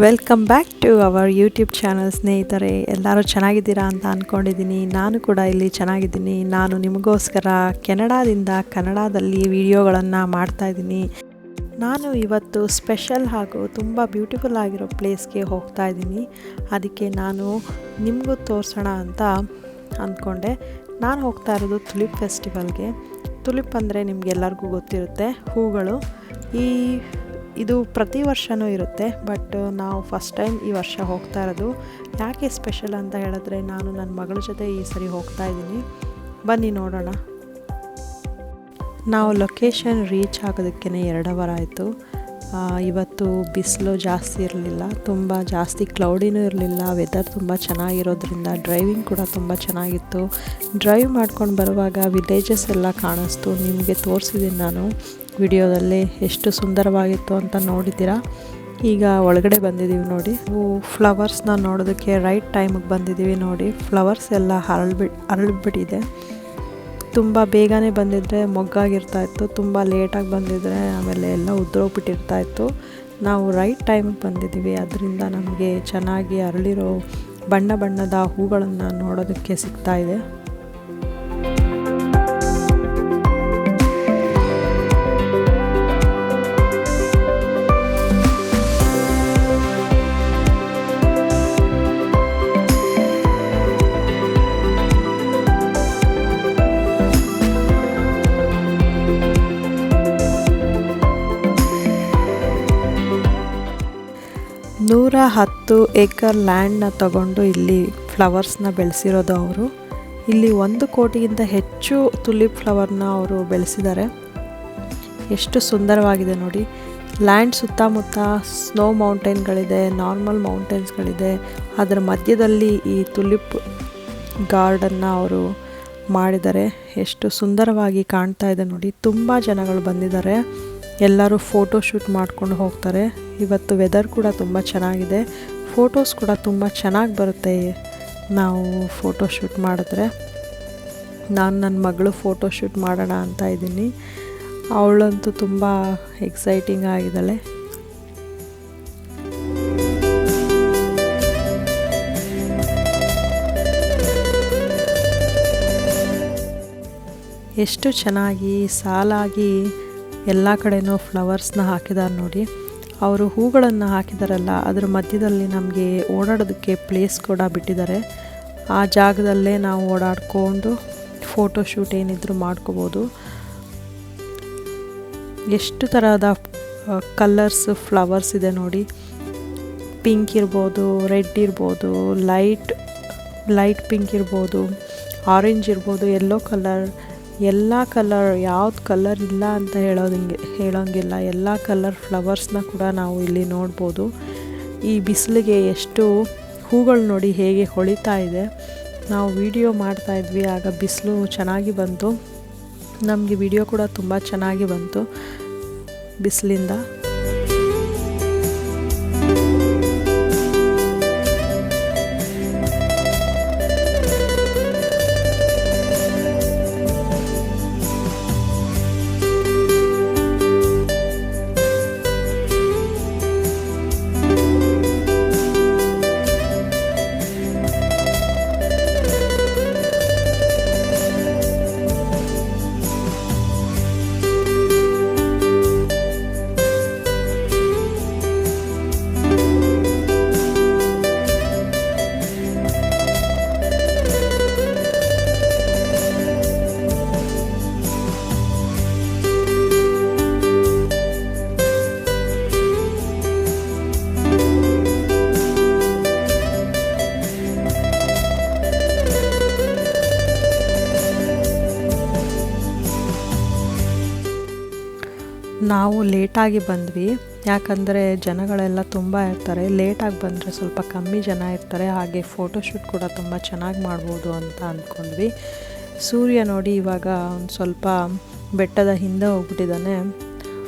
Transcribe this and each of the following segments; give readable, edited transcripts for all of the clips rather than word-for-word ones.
Welcome back to our YouTube channel. ಸ್ನೇಹಿತರೆ, ಎಲ್ಲರೂ ಚೆನ್ನಾಗಿದ್ದೀರಾ ಅಂತ ಅಂದ್ಕೊಂಡಿದ್ದೀನಿ. ನಾನು ಕೂಡ ಇಲ್ಲಿ ಚೆನ್ನಾಗಿದ್ದೀನಿ. ನಾನು ನಿಮಗೋಸ್ಕರ ಕೆನಡಾದಿಂದ ಕನ್ನಡದಲ್ಲಿ ವಿಡಿಯೋಗಳನ್ನು ಮಾಡ್ತಾಯಿದ್ದೀನಿ. ನಾನು ಇವತ್ತು ಸ್ಪೆಷಲ್ ಹಾಗೂ ತುಂಬ ಬ್ಯೂಟಿಫುಲ್ ಆಗಿರೋ ಪ್ಲೇಸ್ಗೆ ಹೋಗ್ತಾ ಇದ್ದೀನಿ. ಅದಕ್ಕೆ ನಾನು ನಿಮಗೂ ತೋರಿಸೋಣ ಅಂತ ಅಂದ್ಕೊಂಡೆ. ನಾನು ಹೋಗ್ತಾ ಇರೋದು ತುಲಿಪ್ ಫೆಸ್ಟಿವಲ್ಗೆ. ತುಲಿಪ್ ಅಂದರೆ ನಿಮಗೆಲ್ಲರಿಗೂ ಗೊತ್ತಿರುತ್ತೆ, ಹೂಗಳು. ಇದು ಪ್ರತಿ ವರ್ಷವೂ ಇರುತ್ತೆ, ಬಟ್ ನಾವು ಫಸ್ಟ್ ಟೈಮ್ ಈ ವರ್ಷ ಹೋಗ್ತಾ ಇರೋದು. ಯಾಕೆ ಸ್ಪೆಷಲ್ ಅಂತ ಹೇಳಿದ್ರೆ, ನಾನು ನನ್ನ ಮಗಳ ಜೊತೆ ಈ ಸರಿ ಹೋಗ್ತಾ ಇದ್ದೀನಿ. ಬನ್ನಿ ನೋಡೋಣ. ನಾವು ಲೊಕೇಶನ್ ರೀಚ್ ಆಗೋದಕ್ಕೆ 2 ಅವರ್ ಆಯಿತು. ಇವತ್ತು ಬಿಸಿಲು ಜಾಸ್ತಿ ಇರಲಿಲ್ಲ, ತುಂಬ ಜಾಸ್ತಿ ಕ್ಲೌಡಿನೂ ಇರಲಿಲ್ಲ. ವೆದರ್ ತುಂಬ ಚೆನ್ನಾಗಿರೋದ್ರಿಂದ ಡ್ರೈವಿಂಗ್ ಕೂಡ ತುಂಬ ಚೆನ್ನಾಗಿತ್ತು. ಡ್ರೈವ್ ಮಾಡ್ಕೊಂಡು ಬರುವಾಗ ವಿಲೇಜಸ್ ಎಲ್ಲ ಕಾಣಿಸ್ತು. ನಿಮಗೆ ತೋರಿಸಿದ್ದೀನಿ ನಾನು ವಿಡಿಯೋದಲ್ಲಿ, ಎಷ್ಟು ಸುಂದರವಾಗಿತ್ತು ಅಂತ ನೋಡಿದ್ದೀರಾ. ಈಗ ಒಳಗಡೆ ಬಂದಿದ್ದೀವಿ ನೋಡಿ. ಫ್ಲವರ್ಸ್ನ ನೋಡೋದಕ್ಕೆ ರೈಟ್ ಟೈಮಿಗೆ ಬಂದಿದ್ದೀವಿ ನೋಡಿ. ಫ್ಲವರ್ಸ್ ಎಲ್ಲ ಅರಳಿಬಿಟ್ಟಿದೆ. ತುಂಬ ಬೇಗನೆ ಬಂದಿದ್ದರೆ ಮೊಗ್ಗಾಗಿರ್ತಾಯಿತ್ತು, ತುಂಬ ಲೇಟಾಗಿ ಬಂದಿದ್ದರೆ ಆಮೇಲೆ ಎಲ್ಲ ಉದುರೋಗ್ಬಿಟ್ಟಿರ್ತಾಯಿತ್ತು. ನಾವು ರೈಟ್ ಟೈಮಿಗೆ ಬಂದಿದ್ದೀವಿ, ಅದರಿಂದ ನಮಗೆ ಚೆನ್ನಾಗಿ ಅರಳಿರೋ ಬಣ್ಣ ಬಣ್ಣದ ಹೂಗಳನ್ನು ನೋಡೋದಕ್ಕೆ ಸಿಗ್ತಾಯಿದೆ. ನೂರ 10 ಏಕರ್ ಲ್ಯಾಂಡ್ನ ತಗೊಂಡು ಇಲ್ಲಿ ಫ್ಲವರ್ಸ್ನ ಬೆಳೆಸಿರೋದು ಅವರು. ಇಲ್ಲಿ 1 ಕೋಟಿಗಿಂತ ಹೆಚ್ಚು ತುಲಿಪ್ ಫ್ಲವರ್ನ ಅವರು ಬೆಳೆಸಿದ್ದಾರೆ. ಎಷ್ಟು ಸುಂದರವಾಗಿದೆ ನೋಡಿ. ಲ್ಯಾಂಡ್ ಸುತ್ತಮುತ್ತ ಸ್ನೋ ಮೌಂಟೇನ್ಗಳಿದೆ, ನಾರ್ಮಲ್ ಮೌಂಟೇನ್ಸ್ಗಳಿದೆ. ಅದರ ಮಧ್ಯದಲ್ಲಿ ಈ ತುಲಿಪ್ ಗಾರ್ಡನ್ನ ಅವರು ಮಾಡಿದ್ದಾರೆ. ಎಷ್ಟು ಸುಂದರವಾಗಿ ಕಾಣ್ತಾ ಇದೆ ನೋಡಿ. ತುಂಬ ಜನಗಳು ಬಂದಿದ್ದಾರೆ, ಎಲ್ಲರೂ ಫೋಟೋ ಶೂಟ್ ಮಾಡ್ಕೊಂಡು ಹೋಗ್ತಾರೆ. ಇವತ್ತು ವೆದರ್ ಕೂಡ ತುಂಬ ಚೆನ್ನಾಗಿದೆ, ಫೋಟೋಸ್ ಕೂಡ ತುಂಬ ಚೆನ್ನಾಗಿ ಬರುತ್ತೆ ನಾವು ಫೋಟೋ ಶೂಟ್ ಮಾಡಿದ್ರೆ. ನಾನು ನನ್ನ ಮಗಳು ಫೋಟೋ ಶೂಟ್ ಮಾಡೋಣ ಅಂತ ಇದ್ದೀನಿ. ಅವಳಂತೂ ತುಂಬ ಎಕ್ಸೈಟಿಂಗ್ ಆಗಿದ್ದಾಳೆ. ಎಷ್ಟು ಚೆನ್ನಾಗಿ ಸಾಲಾಗಿ ಎಲ್ಲ ಕಡೆನೂ ಫ್ಲವರ್ಸ್ನ ಹಾಕಿದ್ದಾರೆ ನೋಡಿ. ಅವರು ಹೂಗಳನ್ನು ಹಾಕಿದಾರಲ್ಲ, ಅದರ ಮಧ್ಯದಲ್ಲಿ ನಮಗೆ ಓಡಾಡೋದಕ್ಕೆ ಪ್ಲೇಸ್ ಕೂಡ ಬಿಟ್ಟಿದ್ದಾರೆ. ಆ ಜಾಗದಲ್ಲೇ ನಾವು ಓಡಾಡಿಕೊಂಡು ಫೋಟೋ ಶೂಟ್ ಏನಿದ್ರು ಮಾಡ್ಕೋಬೋದು. ಎಷ್ಟು ಥರದ ಕಲರ್ಸ್ ಫ್ಲವರ್ಸ್ ಇದೆ ನೋಡಿ. ಪಿಂಕ್ ಇರ್ಬೋದು, ರೆಡ್ ಇರ್ಬೋದು, ಲೈಟ್ ಪಿಂಕ್ ಇರ್ಬೋದು, ಆರೆಂಜ್ ಇರ್ಬೋದು, ಯೆಲ್ಲೋ ಕಲರ್, ಎಲ್ಲ ಕಲರ್, ಯಾವ್ದು ಕಲರ್ ಇಲ್ಲ ಅಂತ ಹೇಳೋಂಗಿಲ್ಲ. ಎಲ್ಲ ಕಲರ್ ಫ್ಲವರ್ಸ್ನ ಕೂಡ ನಾವು ಇಲ್ಲಿ ನೋಡ್ಬೋದು. ಈ ಬಿಸಿಲಿಗೆ ಎಷ್ಟು ಹೂಗಳು ನೋಡಿ ಹೇಗೆ ಹೊಳಿತಾ ಇದೆ. ನಾವು ವಿಡಿಯೋ ಮಾಡ್ತಾಯಿದ್ವಿ, ಆಗ ಬಿಸಿಲು ಚೆನ್ನಾಗಿ ಬಂತು. ನಮಗೆ ವಿಡಿಯೋ ಕೂಡ ತುಂಬ ಚೆನ್ನಾಗಿ ಬಂತು ಬಿಸಿಲಿಂದ. ನಾವು ಲೇಟಾಗಿ ಬಂದ್ವಿ, ಯಾಕಂದರೆ ಜನಗಳೆಲ್ಲ ತುಂಬ ಇರ್ತಾರೆ. ಲೇಟಾಗಿ ಬಂದರೆ ಸ್ವಲ್ಪ ಕಮ್ಮಿ ಜನ ಇರ್ತಾರೆ, ಹಾಗೆ ಫೋಟೋಶೂಟ್ ಕೂಡ ತುಂಬ ಚೆನ್ನಾಗಿ ಮಾಡ್ಬೋದು ಅಂತ ಅಂದ್ಕೊಂಡ್ವಿ. ಸೂರ್ಯ ನೋಡಿ ಇವಾಗ ಒಂದು ಸ್ವಲ್ಪ ಬೆಟ್ಟದ ಹಿಂದೆ ಹೋಗ್ಬಿಟ್ಟಿದ್ದಾನೆ.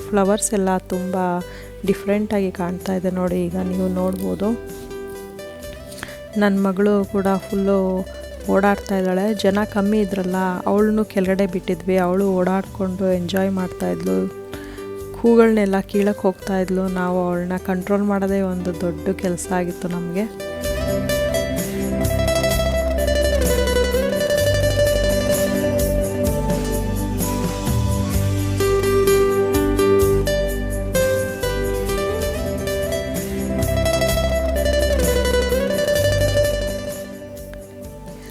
ಫ್ಲವರ್ಸ್ ಎಲ್ಲ ತುಂಬ ಡಿಫ್ರೆಂಟಾಗಿ ಕಾಣ್ತಾ ಇದೆ ನೋಡಿ. ಈಗ ನೀವು ನೋಡ್ಬೋದು, ನನ್ನ ಮಗಳು ಕೂಡ ಫುಲ್ಲು ಓಡಾಡ್ತಾ ಇದ್ದಾಳೆ. ಜನ ಕಮ್ಮಿ ಇದ್ರಲ್ಲ, ಅವಳನ್ನು ಕೆಳಗಡೆ ಬಿಟ್ಟಿದ್ವಿ, ಅವಳು ಓಡಾಡಿಕೊಂಡು ಎಂಜಾಯ್ ಮಾಡ್ತಾಯಿದ್ಲು. ಹೂಗಳನ್ನೆಲ್ಲ ಕೀಳಕ್ಕೆ ಹೋಗ್ತಾ ಇದ್ಲು. ನಾವು ಅವಳನ್ನ ಕಂಟ್ರೋಲ್ ಮಾಡೋದೇ ಒಂದು ದೊಡ್ಡ ಕೆಲಸ ಆಗಿತ್ತು ನಮಗೆ.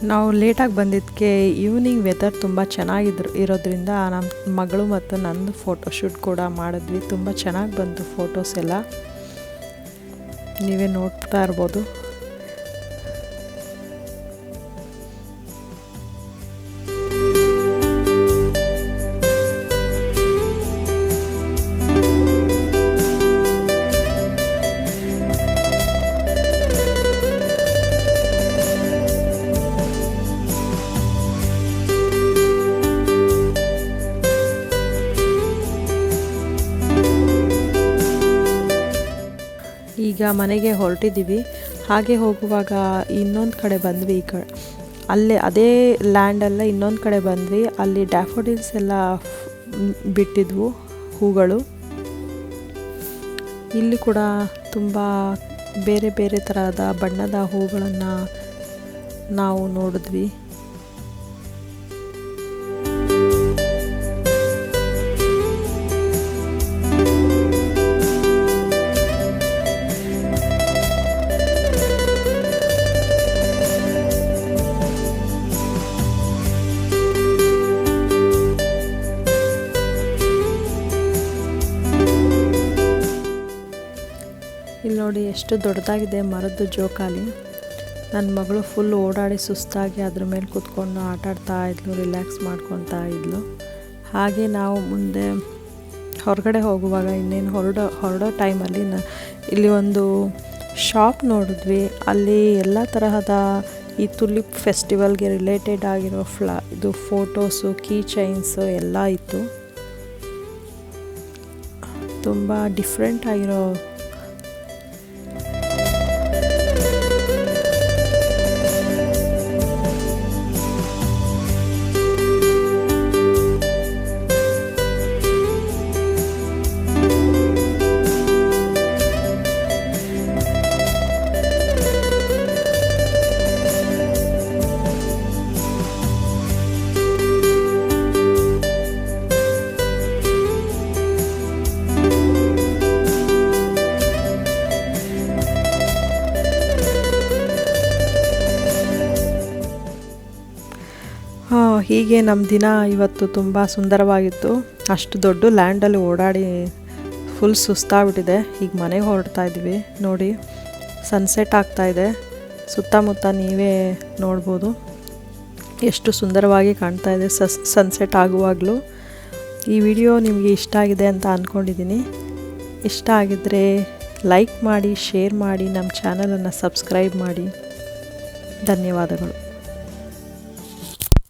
ನಾವು ಲೇಟಾಗಿ ಬಂದಿದ್ದಕ್ಕೆ ಈವ್ನಿಂಗ್ ವೆದರ್ ತುಂಬ ಇರೋದ್ರಿಂದ ನಮ್ಮ ಮಗಳು ಮತ್ತು ನಂದು ಫೋಟೋಶೂಟ್ ಕೂಡ ಮಾಡಿದ್ವಿ. ತುಂಬ ಚೆನ್ನಾಗಿ ಬಂತು ಫೋಟೋಸ್ ಎಲ್ಲ, ನೀವೇ ನೋಡ್ತಾ ಇರ್ಬೋದು. ಈಗ ಮನೆಗೆ ಹೊರಟಿದ್ದೀವಿ. ಹಾಗೆ ಹೋಗುವಾಗ ಇನ್ನೊಂದು ಕಡೆ ಬಂದ್ವಿ. ಅಲ್ಲೇ ಅದೇ ಲ್ಯಾಂಡಲ್ಲ ಇನ್ನೊಂದು ಕಡೆ ಬಂದ್ವಿ. ಅಲ್ಲಿ ಡ್ಯಾಫೋಡಿಲ್ಸ್ ಎಲ್ಲ ಬಿಟ್ಟಿದ್ವು ಹೂಗಳು. ಇಲ್ಲಿ ಕೂಡ ತುಂಬ ಬೇರೆ ಬೇರೆ ಥರದ ಬಣ್ಣದ ಹೂಗಳನ್ನು ನಾವು ನೋಡಿದ್ವಿ. ಇಲ್ಲಿ ನೋಡಿ ಎಷ್ಟು ದೊಡ್ಡದಾಗಿದೆ ಮರದ್ದು ಜೋಕಾಲಿ. ನನ್ನ ಮಗಳು ಫುಲ್ ಓಡಾಡಿ ಸುಸ್ತಾಗಿ ಅದ್ರ ಮೇಲೆ ಕೂತ್ಕೊಂಡು ಆಟಾಡ್ತಾ ಇದ್ಲು, ರಿಲ್ಯಾಕ್ಸ್ ಮಾಡ್ಕೊತಾ ಇದ್ಲು. ಹಾಗೆ ನಾವು ಮುಂದೆ ಹೊರಗಡೆ ಹೋಗುವಾಗ ಇನ್ನೇನು ಹೊರಡೋ ಟೈಮಲ್ಲಿ ಇಲ್ಲಿ ಒಂದು ಶಾಪ್ ನೋಡಿದ್ವಿ. ಅಲ್ಲಿ ಎಲ್ಲ ತರಹದ ಈ ತುಲಿಪ್ ಫೆಸ್ಟಿವಲ್ಗೆ ರಿಲೇಟೆಡ್ ಆಗಿರೋ ಇದು ಫೋಟೋಸು, ಕೀ ಚೈನ್ಸು ಎಲ್ಲ ಇತ್ತು. ತುಂಬ ಡಿಫ್ರೆಂಟ್ ಆಗಿರೋ ಹೀಗೆ ನಮ್ಮ ದಿನ ಇವತ್ತು ತುಂಬ ಸುಂದರವಾಗಿತ್ತು. ಅಷ್ಟು ದೊಡ್ಡ ಲ್ಯಾಂಡಲ್ಲಿ ಓಡಾಡಿ ಫುಲ್ ಸುಸ್ತಾಗ್ಬಿಟ್ಟಿದೆ. ಈಗ ಮನೆಗೆ ಹೊರಡ್ತಾ ಇದ್ವಿ. ನೋಡಿ ಸನ್ಸೆಟ್ ಆಗ್ತಾಯಿದೆ. ಸುತ್ತಮುತ್ತ ನೀವೇ ನೋಡ್ಬೋದು ಎಷ್ಟು ಸುಂದರವಾಗಿ ಕಾಣ್ತಾ ಇದೆ ಸನ್ಸೆಟ್ ಆಗುವಾಗಲೂ. ಈ ವಿಡಿಯೋ ನಿಮಗೆ ಇಷ್ಟ ಆಗಿದೆ ಅಂತ ಅಂದ್ಕೊಂಡಿದ್ದೀನಿ. ಇಷ್ಟ ಆಗಿದ್ದರೆ ಲೈಕ್ ಮಾಡಿ, ಶೇರ್ ಮಾಡಿ, ನಮ್ಮ ಚಾನಲನ್ನು ಸಬ್ಸ್ಕ್ರೈಬ್ ಮಾಡಿ. ಧನ್ಯವಾದಗಳು.